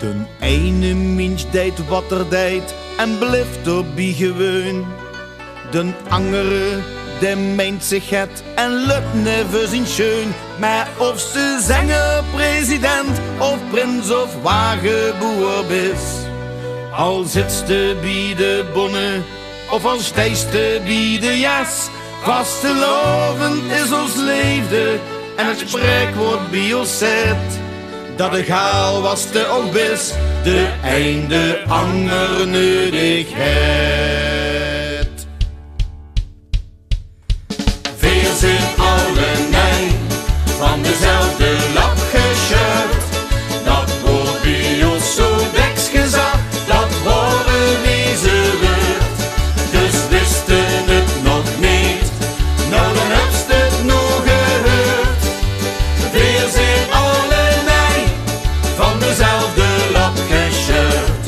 Den ene mens deed wat er deed en blijft erbij gewoon. Den andere, de meent zich het en lukt never zijn schön. Maar of ze zanger, president of prins of wagenboer is. Al zitste bij de bonne of al stijste bij de jas. Vastelovend is ons leefde en het spreekwoord bij ons zet. Dat de gaal was de ook is, de einde anger nodig het. Weer zijn alle nee van dezelfde lap gescheurd. Dat wordt bij ons zo deks gezag, dat horen wezen wordt. Dus wisten het nog niet, nou dan hebst het nog gehoord. Weer zijn alle nee van dezelfde lap gescheurd.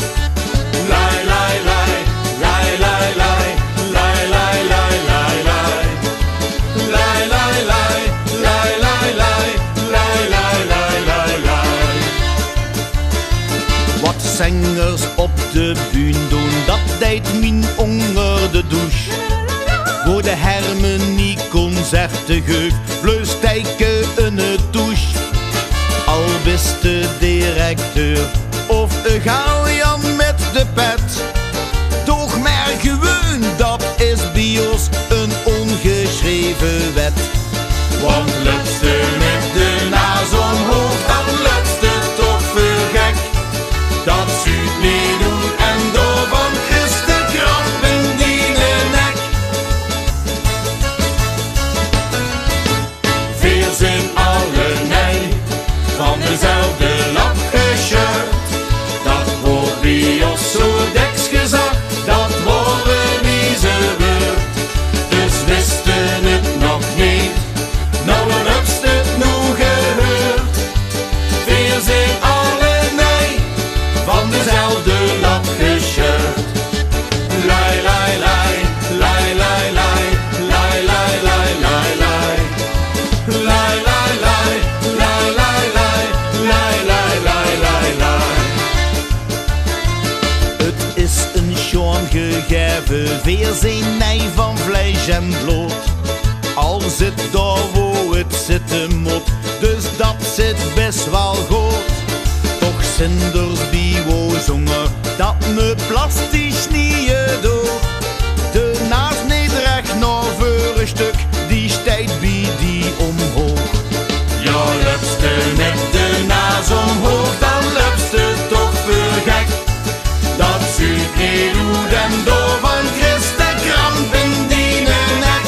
Lai, lai, lai, lai, lai, lai, lai, lai, lai, lai, lai. Lai, lai, lai, lai, lai, lai, lai, lai, lai, lai, lai. Wat zangers op de bühne doen, dat deed min onder de douche. Voor de harmonieconcerten geuf, bleus stijken in het douche. Al wist de directeur of een Gauwjan met de pet. Toch maar gewoon, dat is bij ons een ongeschreven wet. Want lukt ze met de naas omhoog, dan lukt het toch veel gek. Dat zuut niet doen en door van Christen krampen die nek. Veel zijn alle nee van dezelfde lap gescheurd. Dat wordt bij ons zo deks gezag, dat worden wie ze wordt. Dus wisten het nog niet, nou dan hebst het nog gehoord. Veel zijn alle nee van dezelfde lap gescheurd. Lai, lai, lai, lai, lai, lai, lai, lai, lai, lai, lai. Lai, lai, lai, lai, lai, lai, lai, lai, lai, lai, lai. Het is een schoon gegeven, weer zijn nee van vlees en bloed. Al zit daar wo het zitten moet, dus dat zit best wel goed. Toch zinders bij wo zongen, dat me plastisch niet door. De naast niet recht naar voor een stuk, die stijgt bij die omhoog. Ja, lupste met de naas omhoog, dan lupst het toch veel gek. Dat zuurt niet goed en door van Christen krampen die nek.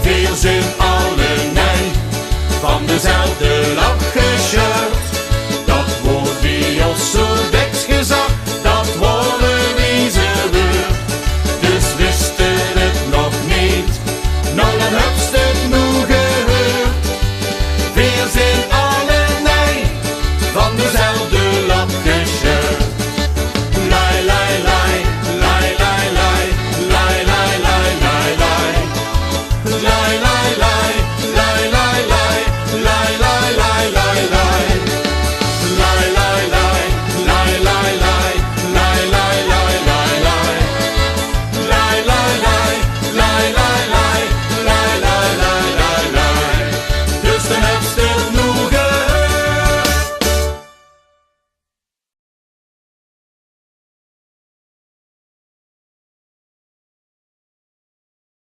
Veel zijn alle nee van dezelfde